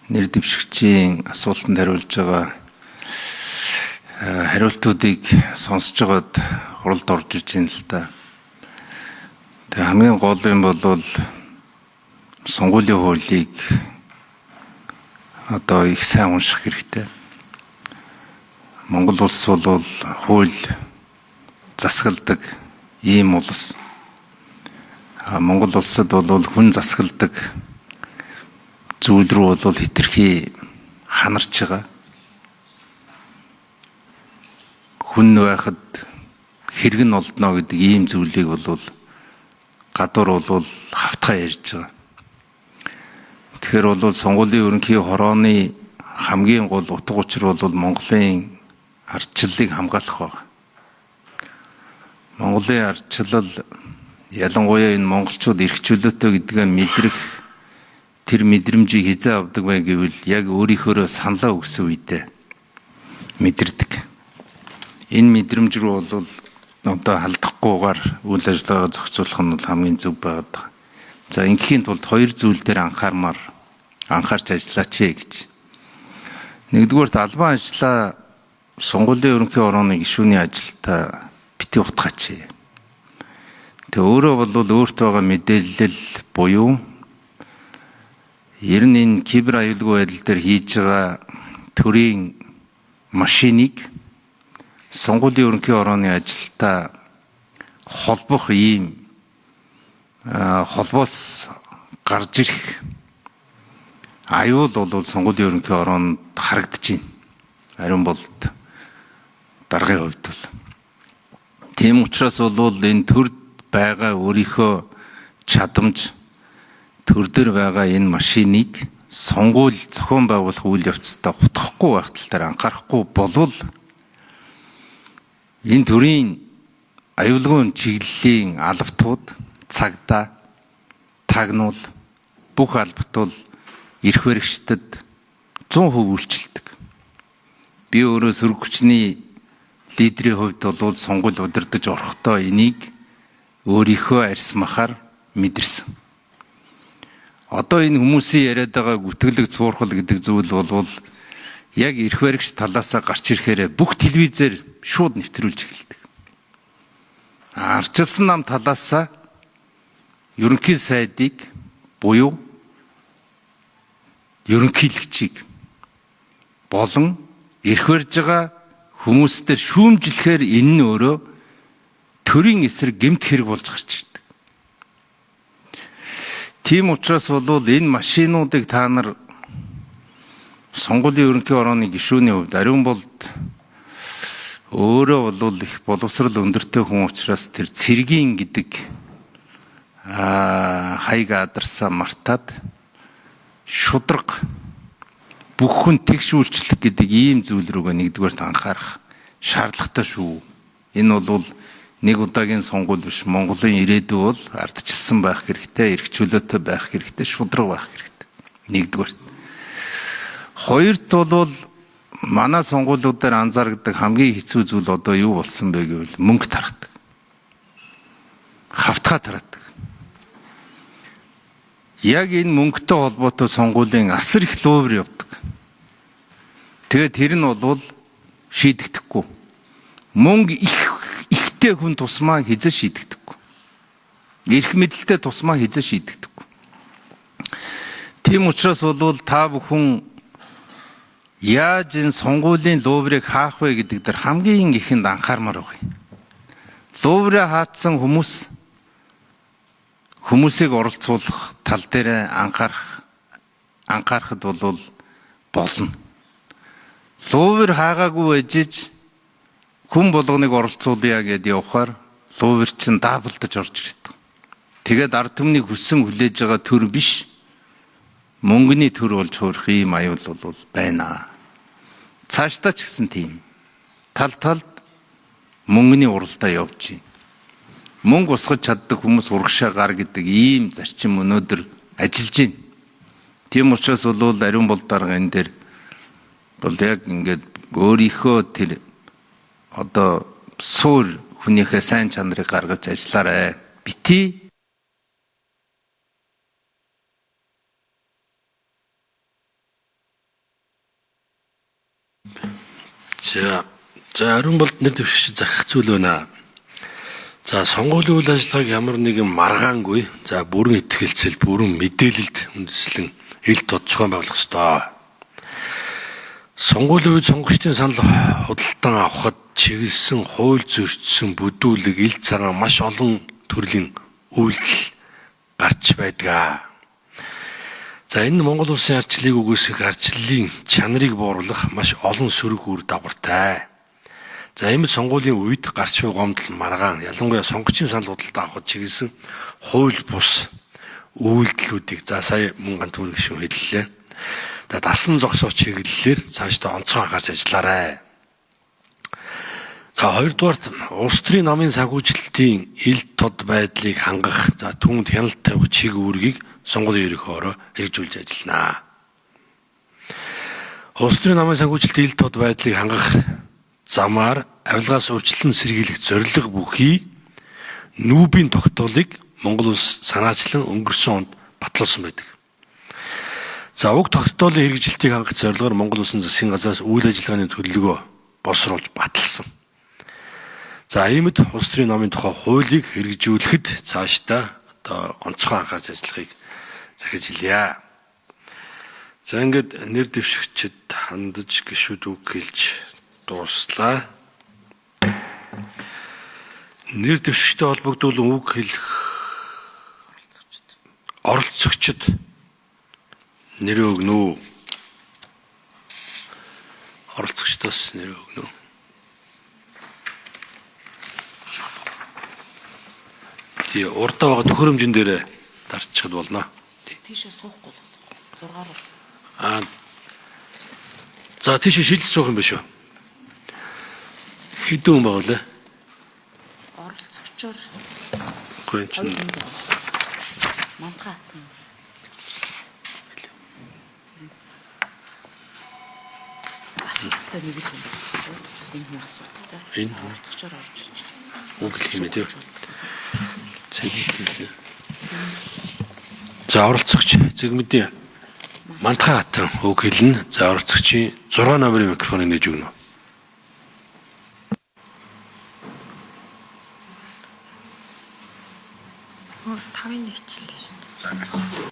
нэр дэвшигчийн асуултанд хариулж байгаа хариултуудыг сонсож байгаад хуралд орж иж байна л да. Тэгээ хамгийн гол юм бол сонгуулийн хуулийг одоо их сайн унших хэрэгтэй. Монгол улс бол хууль засгалдаг ийм улс. Монгол улсад бол хүн засгалдаг зүйл рүү бол хэтэрхий ханарч байгаа. Хүн байхад хэрэг нь олдно гэдэг ийм зүйлийг бол гадуур бол хавтгай ярьж байгаа. Тэгэхээр бол сонгуулийн ерөнхий хорооны хамгийн гол утга учир бол Монголын ардчлалыг хамгаалах байна. Монголын ардчлал ялангуяа энэ монголчууд эрх чөлөөтэй гэдгээ мэдрэх тэр мэдрэмжийг хязаа авдаг бай гэвэл яг өөрийнхөө саналаа өгсөн үедээ мэдэрдэг. Энэ мэдрэмж рүү бол одоо халдахгүйгээр үйл ажиллагаа зохицуулах нь хамгийн зөв байдаг. За ингийн тулд хоёр зүйл дээр анхаарч ажиллаач гэж. Нэгдүгээр албан ажлаа сонгуулийн ерөнхий хорооны гишүүний ажилдаа бити утгаач. Тэгээ өөрөө бол өөртөө байгаа мэдээлэл буюу ер нь энэ кибер аюулгүй байдал дээр хийж байгаа төрийн машиныг сонгуулийн ерөнхий хорооны ажилдаа холбох ийм холбоос гарч ирэх аюул бол сонгуулийн ерөнхий хороонд харагдаж байна. Ариун бололд даргын хувьд бол. Тийм учраас бол энэ төр байгаа өөрийнхөө чадамж төр дээр байгаа энэ машиныг сонгууль зохион байгуулах үйл явцдаа утгахгүй байх тал дээр анхаарахгүй болвол энэ төрийн аюулгүй чиглэлийн албатууд цагдаа тагнуул бүх албатууд эрх баригчдад 100% үйлчилдэг. Би өөрөө сөрөг хүчний лидерийн хувьд бол сонгууль удирдах орохдоо энийг өөрийнхөө арьс махаар мэдэрсэн. Одоо энэ хүмүүсийн яриад байгаа гүтгэлэг цуурхал гэдэг зүйл бол яг эрх баригч талаасаа гарч ирэхээр бүх телевизээр шууд нэвтрүүлж эхэлдэг. Арчилсан нам талаасаа ерөнхий сайдыг буюу ерөнхийлөгчийг болон эрх барьж байгаа хүмүүстээр шүүмжлэхээр энэ нь өөрөө төрийн эсрэг гэмт хэрэг болж гарч ирдэг. Тийм учраас бол энэ машинуудыг та нар сонгуулийн ерөнхий хорооны гишүүний хувьд ариун болд өөрөө бол их боловсрал өндөртэй хүн учраас тэр цэргийн гэдэг хаяг адарсаа мартаад шудраг бүх хүн тэгш үйлчлэх гэдэг ийм зүйл рүүгээ нэгдүгээрт анхаарах шаардлагатай шүү. Энэ бол нэг удаагийн сонгуул биш. Монголын ирээдүй бол ардчилсан байх хэрэгтэй, эрх чөлөөтэй байх хэрэгтэй, шудраг байх хэрэгтэй. Нэгдүгээрт. Хоёрт бол манай сонгуулиудаар анзаардаг хамгийн хэцүү зүйл одоо юу болсон бэ гэвэл мөнгө тарахдаг. Хавтгай тараадаг. Яг энэ мөнгөтэй холбоотой сонгуулийн асар их луувар явдаг. Тэгээд тэр нь бол шийдэгдэхгүй. Мөнгө ихтэй хүн тусмаа хизээ шийдэгдэхгүй. Эрх мэдэлтэй тусмаа хизээ шийдэгдэхгүй. Тийм учраас бол та бүхэн яаж энэ сонгуулийн лууврыг хаах вэ гэдэг дээр хамгийн ихэнд анхаармаар байна. Луувраа хаацсан хүмүүсийг оролцуулах тал дээр анхаарахад бол болно. Луувар хаагаагүй ээжиж хүн болгоныг оролцуулъя гэдээ явахаар луувар чинь даблдаж орж ирээд. Тэгээд ард түмнийг хүссэн хүлээж байгаа төр биш мөнгөний төр болж хуурах ийм аюул бол байна. Цаашдаа ч гэсэн тийм. Талд мөнгөний уралдаа явж байна. Мөнгө усгаж чаддаг хүмүүс урагшаа гар гэдэг ийм зарчим өнөөдөр ажиллаж байна. Тийм учраас бол ариун болд дарга энэ дээр бол яг ингээд өөрийнхөө тэр одоо суур хүнийхээ сайн чанарыг гаргаж ажиллаарай. Бити За ариун болд нэр дэвшиж захих зүйл байна. За сонгуулийн үйл ажиллагааг ямар нэгэн маргаангүй за бүрэн итгэлцэл бүрэн мэдээлэлд үндэслэн ил тод зохион байгуулах ёстой. Сонгуулийн үед сонгогчдын санал худалдан авахд чиглэсэн хууль зөрчсөн бүдүүлэг ил цагаан маш олон төрлийн үйлдэл гарч байдаг. За энэ Монгол улсын ардчлалыг үгүйсгэх ардчлалын чанарыг бууруулах маш олон сөрөг үр дагавартай. За ийм сонгуулийн үед гарч буй гомдол маргаан ялангуяа сонгогчийн санал худалдан авахд чиглэсэн хууль бус үйлдэлүүдийг за сая мөн ганц төрөг шүү хэллээ. За дасан зогсоо чиглэлээр цаашдаа онцгой анхаарч ажиллаарай. За хоёрдугаарт улс төрийн намын санхүүжилтийн ил тод байдлыг хангах за түүнд хяналт тавих чиг үүргийг сонгуулийн ерөнхиөөрөө хэрэгжүүлж ажиллана. Улс төрийн намын санхүүжилтийн ил тод байдлыг хангах замаар авилгаас урьдчилан сэргийлэх зорилго бүхий нүүбийн тогтоолыг Монгол улс санаачлан өнгөрсөн онд батлуулсан байдаг. За уг тогтоолын хэрэгжилтийг хангах зорилгоор Монгол улсын засгийн газраас үйл ажиллагааны төлөвлөгөө боловсруулж баталсан. За иймд улс төрийн намын тухай хуулийг хэрэгжүүлэхэд цаашдаа одоо онцгой анхаарч ажиллахыг захиж хэлье. За ингээд нэр дэвшигчд хандаж гişүүд үг хэлж дууслаа. Нэр дэвшигчтэй холбогдуулан үг хэлэх оролцогчд нэр өгнө үү? Оролцогчдоос нэр өгнө үү? Тий урдаа байгаа төхөөрөмжн дээр дарчихад болно. Тийшээ суухгүй бол 6 руу. За тийшээ шилж суух юм биш үү? Хэдэн хүн байгаа лээ? Оролцогчоор Гүн чинь Мантга хатан. Асуулттай нэг л юм. Энэ асуулттай. Энэ оролцогчоор орж иж. үг хэлэх юм дээ. За оролцогч зэгмэдийн Мантга хатан үг хэлнэ. За оролцогчийн 6 номерын микрофоныг нээж өгнө. Тавын нэгчлээ шүү.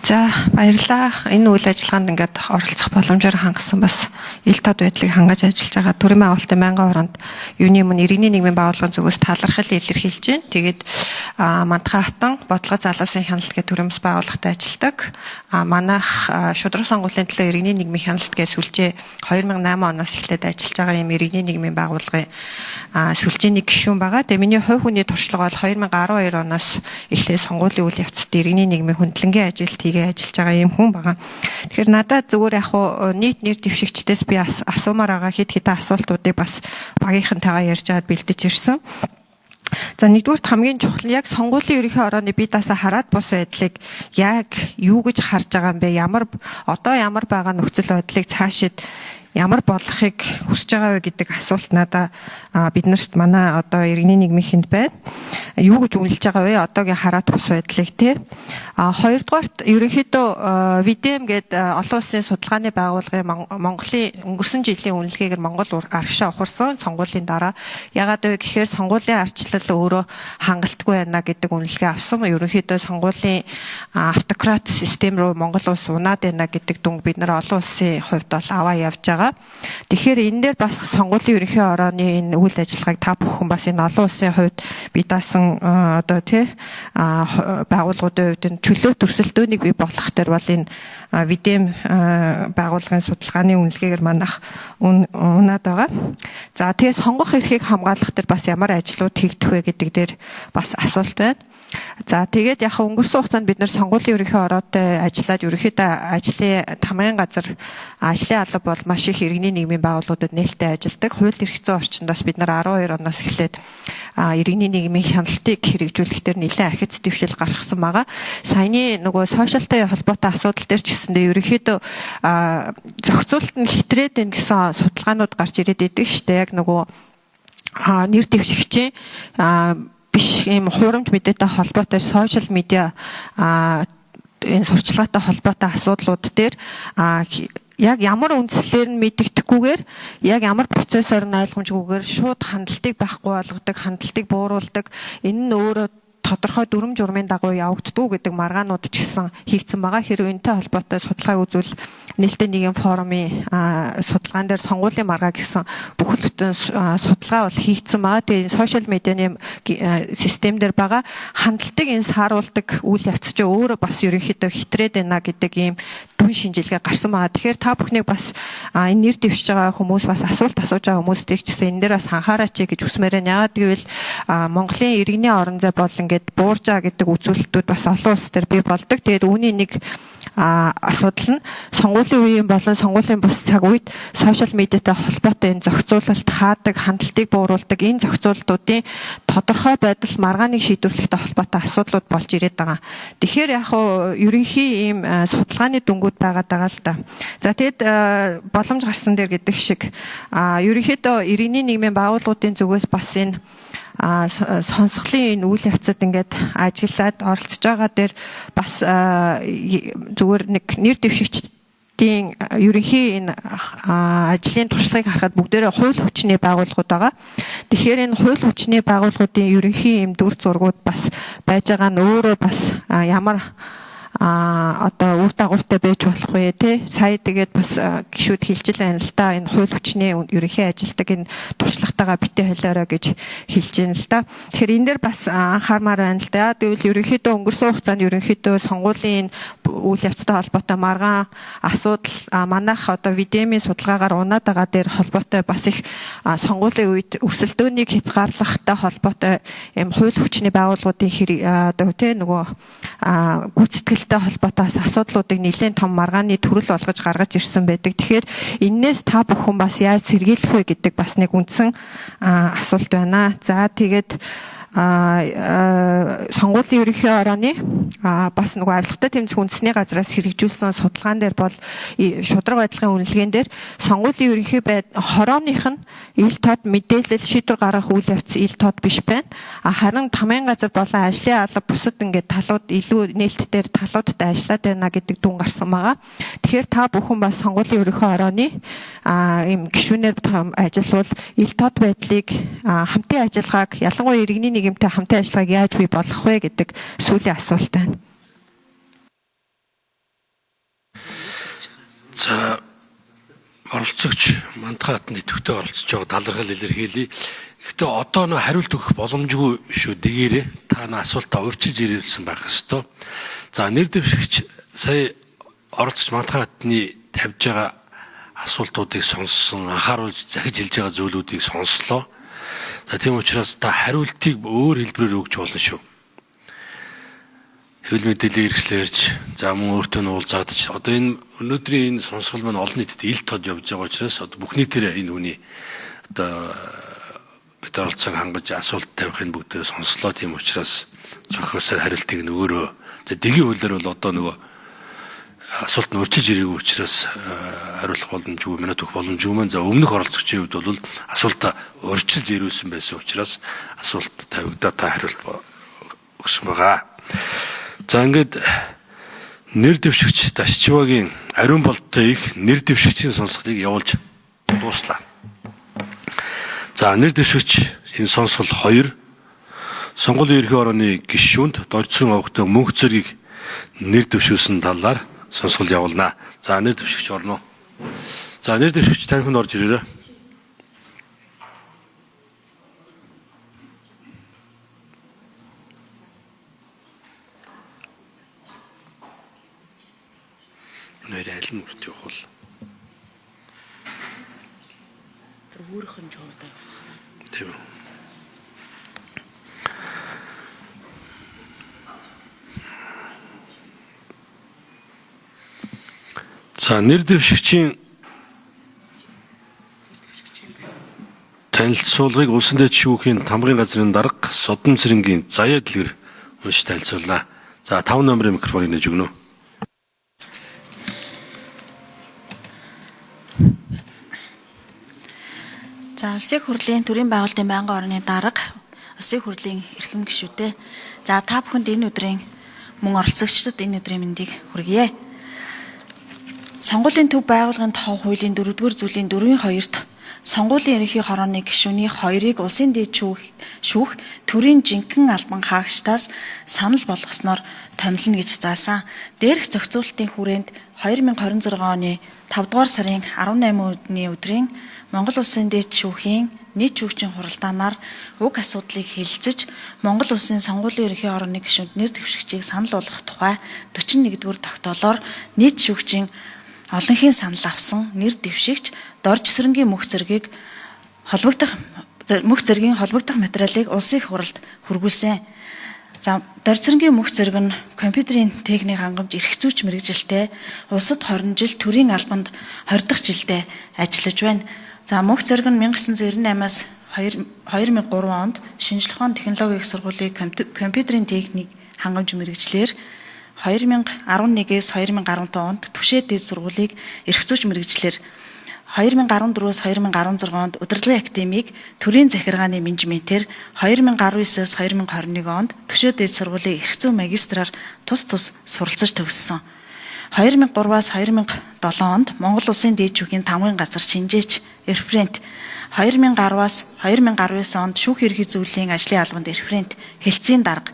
За баярлалаа. Энэ үйл ажиллагаанд ингээд оролцох боломжоор хангасан бас ил тод байдлыг хангаж ажиллаж байгаа төрийн байгуулалтын мянган оронд юуны өмнө иргэний нийгмийн байгууллагын зүгээс талархал илэрхийлж байна. Тэгээд Мантга хатан бодлого залуусын хяналт гэх төрийн бас байгууллагатай ажилладаг. Манайх шудраг сонгуулийн төлөө иргэний нийгмийн хяналт гэж сүлжээ 2008 оноос эхлээд ажиллаж байгаа юм иргэний нийгмийн байгууллагын сүлжээний гишүүн байгаа. Тэгээд миний хувь хүний туршлага бол 2012 оноос эхлээд сонгуулийн үйл явцад иргэний нийгмийн хөндлөнгийн ажилт ажиллаж байгаа юм хүн байгаа. Тэгэхээр надад зүгээр яг хуу нийт нэр дэвшигчдээс би асуумаар байгаа хэд хэдэн асуултуудыг бас багийнхантайгаа ярьж аваад бэлдэж ирсэн. За нэгдүгürt хамгийн чухал яг сонгуулийн ерөнхий орооны бие даасаа хараад бус байдлыг яг юу гэж харж байгаа юм бэ? Ямар байгаа нөхцөл байдлыг цаашид ямар болохыг хүсэж байгаа вэ гэдэг асуулт надаа биднэрт манай одоо иргэний нийгмийн хүнд байна. Юу гэж үнэлж байгаа вэ? Одоогийн хараад бус байдлыг тий. Хоёрдугаарт ерөнхийдөө VDM гэдэг олон улсын судалгааны байгууллагын Монголын өнгөрсөн жилийн үнэлгээгээр Монгол аргашаа ухарсан сонгуулийн дараа ягаад вэ гэхээр сонгуулийн ардчлал өөрөө хангалтгүй байна гэдэг үнэлгээ авсан. Ерөнхийдөө сонгуулийн автократ систем рүү Монгол улс унаад байна гэдэг дүнг бид нар олон улсын хувьд бол аваа явж байгаа. Тэгэхээр энэ дээр бас сонгуулийн ерөнхий орооны энэ үйл ажиллагааг та бүхэн бас энэ олон улсын хувьд бие даасан одоо тий байгууллагуудын хувьд чөлөө төрсөлтөөнийг бий болгох төр бол энэ VDM байгууллагын судалгааны үнэлгээгээр манайх унаад байгаа. За тэгээ сонгох эрхийг хамгаалах төр бас ямар ажлууд хийгдэх вэ гэдэг дээр бас асуулт байна. За тэгээд яг өнгөрсөн хугацаанд бид нэр сонгуулийн ерөнхий ороотой ажиллаад ерөнхийдөө ажлын тамгын газар ажлын алба бол маш их иргэний нийгмийн байгууллагуудад нээлттэй ажилладаг. Хууль эрх зүйн орчиндоос бид нар 12 оноос эхлээд иргэний нийгмийн хяналтыг хэрэгжүүлэх дээр нэлээд архиц дэвшил гаргасан байгаа. Саяны нөгөө сошиалтай холбоотой асуудал дээр ч гэсэндээ ерөнхийдөө зохицуулалт нь хэтрээд байна гэсэн судалгаанууд гарч ирээд идэг шүү дээ. Яг нөгөө нэр дэвшигчийн биш ийм хуурамч мэдээтэй холбоотой сошиал медиа энэ сурчлагатай холбоотой асуудлууд дээр яг ямар үндслээр нь мэддэхгүйгээр яг ямар процессор нь ойлгомжгүйгээр шууд хандлтыг байхгүй болгодог, хандлтыг бууруулдаг. Энэ нь өөрөө тодорхой дүрм журмын дагуу явагддаг гэдэг маргаанууд ч гэсэн хийгдсэн байгаа. Хэрвээ энэтэй холбоотой судалгаа үзвэл нээлттэй нийгэм форумын судалгаан дээр сонгуулийн маргаа гэсэн бүхэл бүтэн судалгаа бол хийгдсэн байгаа. Тэгээ сошиал медианы систем дээр байгаа хандлтыг энэ сааруулдаг үйл явц чинь өөрөө бас ерөнхийдөө хитрээд байна гэдэг ийм дүн шинжилгээ гарсан байгаа. Тэгэхээр та бүхнийг бас энэ нэр дэвшиж байгаа хүмүүс бас асуулт асууж байгаа хүмүүстийг ч гэсэн энэ дээр бас анхаараач гэж хүсмээр байна. Яагаад гэвэл Монголын иргэний орон зай бол ингээд бууржаа гэдэг үзүүлэлтүүд бас олон улс төр бий болдог. Тэгээд үүний нэг асуудал нь сонгуулийн үеийн болон сонгуулийн бус цаг үед сошиал медиатай холбоотой энэ зохицуулалт хаадаг, хандлтыг бууруулдаг энэ зохицуулалтуудын тодорхой байдал маргааныг шийдвэрлэхтэй холбоотой асуудлууд болж ирээд байгаа. Тэгэхээр яг хуу ерөнхий ийм судалгааны дүнгууд байгаад байгаа л да. За тэгэд боломж гарсан дээр гэдэг шиг ерөнхийдөө иргэний нийгмийн байгууллагуудын зүгээс бас энэ сонсголын энэ үйл явцад ингээд ажиллаад оролцож байгаа дээр бас зүгээр нэг нэр дэвшигчдийн ерөнхий энэ ажлын туршлагыг харахад бүгдээрээ хууль хүчний байгууллагууд байгаа. Тэгэхээр энэ хууль хүчний байгууллагуудын ерөнхий юм дүр зургууд бас байж байгаа нь өөрөө бас ямар одоо үр дагавартай байж болох вэ те сая тэгээд бас гişүүд хэлж байна л да энэ хууль хүчний ерөнхий ажилтдаг энэ туршлагатайгаа битээ хэлээрэ гэж хэлж байна л да. Тэгэхээр энэ дээр бас анхаармаар байна л да. Тэгвэл ерөнхийдөө өнгөрсөн хугацаанд ерөнхийдөө сонгуулийн үйл явцтай холбоотой маргаан асуудал манайх одоо видемийн судалгаагаар унаад байгаа дээр холбоотой бас их сонгуулийн үед өрсөлдөөнийг хязгаарлахтай холбоотой юм хууль хүчний байгууллагуудын хэрэг одоо те нөгөө гүйцэтгэл холбоотой асуудлуудыг нэлээд том маргааны төрөл болгож гаргаж ирсэн байдаг. Тэгэхээр энээс та бүхэн бас яаж сэргийлэх вэ гэдэг бас нэг үндсэн асуулт байна. За тэгээд сонгуулийн ерөнхий орооны бас нөгөө авилгатай тэмцэх үндэсний газраас хэрэгжүүлсэн судалгаан дээр бол шударга байдлын үнэлгээнд дээр сонгуулийн ерөнхий хорооных нь ил тод мэдээлэл шийдвэр гаргах үйл явц ил тод биш байна. Харин тамийн газар болон ажлын алба бусад ингээд талууд илүү нээлттэй талуудтай ажиллаад байна гэдэг дүн гарсан байгаа. Тэгэхээр та бүхэн бас сонгуулийн ерөнхий орооны ийм гишүүнээр ажиллавал ил тод байдлыг хамтын ажиллагааг ялангуяа иргэний нийгэмтэй хамтын ажиллагааг яаж бий болгох вэ гэдэг сүүлийн асуулт байна. За оролцогч мандахад нэтгэвтэй оролцож байгаа талархал илэрхийлье. Гэхдээ одоо нөө хариулт өгөх боломжгүй шүү дэгээрээ та нөө асуултаа урьдчилж ирүүлсэн байх ёстой. За нэр дэвшигч сая оролцогч мандахадны тавьж байгаа асуултуудыг сонссон, анхааруулж захиж хэлж байгаа зүйлүүдийг сонслоо. За тийм учраас та хариултыг өөр хэлбэрээр өгч болно шүү. Хэвлэл мэдээллийн хэрэгслээ ярьж, за мөн өөртөө нь уулзаадч одоо энэ өнөөдрийн энэ сонсгол маань олон нийтэд ил тод явж байгаа учраас одоо бүх нийтээр энэ хүний одоо бид оролцоог хангаж асуулт тавихын бүгдээ сонслоо. Тийм учраас зохиосоор хариултыг нь өөрөө за дэгийн хуулиар бол одоо нөгөө асуулт нь өрчилж ирээгүй учраас хариулах боломжгүй, минут өгөх боломжгүй маань. За өмнөх оролцогчийн хувьд бол асуултаа өрчилж ирүүлсэн байсан учраас асуулт тавигдаа та хариулт өгсөн байгаа. За ингээд нэр дэвшигч Дашчивагийн ариун болттой их нэр дэвшигчийн сонсголыг явуулж дууслаа. За нэр дэвшигч энэ сонсгол 2 сонгуулийн ерхий орооны гишүүнд доржсон авахтай мөнх зэргийг нэр дэвшүүлсэн талаар сонсгол явуулнаа. За нэр дэвшигч орно. За нэр дэвшигч танхимд орж ирээрэй. Нэр аль нь үрт явах бол. Тэр өөрийнх нь жоо. Тийм үү. За нэр дэвшигчийн танилцуулгыг улсын дэд шүүхийн тамгын газрын дарга Содон цэрэнгийн заяа дэлгэр уншиж танилцуулнаа. За 5 номерын микрофоныг нээж өгнө. За улсын хурлын төрийн байгуулалтын байнгын орны дарга улсын хурлын эрхэм гишүүтэй. За та бүхэнд энэ өдрийн мөн оролцогчдод энэ өдрийн мэндийг хүргье. Сонгуулийн төв байгууллагын тоо хуулийн 4-р зүйлийн 4-2-т сонгуулийн ерөнхий хорооны гишүүний 2-ыг улсын дэд шүүх төрийн жинхэнэ албан хаагчдаас санал болгосноор томилно гэж заасан. Дээрх зохицуулалтын хүрээнд 2026 оны 5 дугаар сарын 18-ны өдрийн Монгол Улсын дэд шүүхийн нийт шүүгчийн хуралдаанаар уг асуудлыг хэлэлцэж Монгол Улсын сонгуулийн ерөнхий хорооны гишүүнд нэр дэвшигчийг санал болгох тухай 41-р тогтоолоор нийт шүүгчийн олонхын санал авсан нэр дэвшигч дорж эсрэнгийн мөх зэргийн холбогдох материалыг улсын их хуралд хүргүүлсэн. За дорж эсрэнгийн мөх зэрэг нь компьютерийн техник хангамж эрх зүйч мэрэгжилтэй улсад 20 жил төрийн албанд 20 дахь жилдээ ажиллаж байна. За мөх зэрэг нь 1998-аас 2003 онд шинжлэх ухааны технологийн их сургуулийн компьютерийн техник хангамж мэрэгчлэр 2011-ээс 2015 онд Түшээ дээд сургуулийг эрх зүйч мэрэгчлэр 2014-өөс 2016 онд Удирдлагын академиг төрийн захиргааны менежментээр 2019-өөс 2021 онд Түшээ дээд сургуулийн эрх зүйн магистраар тус суралцаж төгссөн. 2003-аас 2007 онд Монгол Улсын дээд шүүхийн тамгын газар шинжээч референт, 2010-аас 2019 онд шүүх ерхий зүйлийн ажлын албанд референт, хэлтсийн дарга.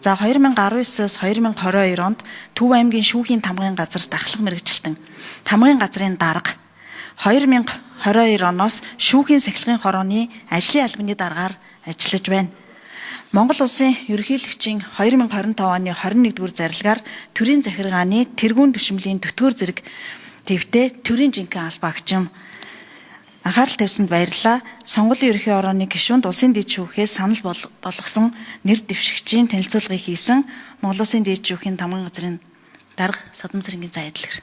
За 2019-өөс 2022 онд Төв аймгийн шүүхийн тамгын газар дахлах мэргэжилтэн, тамгын газрын дарга. 2022 оноос шүүхийн сахилгын хорооны ажлын албаны даргаар ажиллаж байна. Монгол Улсын ерөнхийлөгчийн 2025 оны 21-р зарилгаар төрийн захиргааны тэргүүн түшимлийн төтгөр зэрэг твтэй төрийн жинхэнэ албаа агчим анхаарал тавьсанд баярлалаа. Сонгуулийн ерөнхий хорооны гишүүнд улсын дэд шүүхээс санал болгосон нэр дэвшигчийн танилцуулгыг хийсэн Монгол Улсын дэд шүүхийн тамгын газрын дарга Содон Цэрэнгийн Зайдлагэр.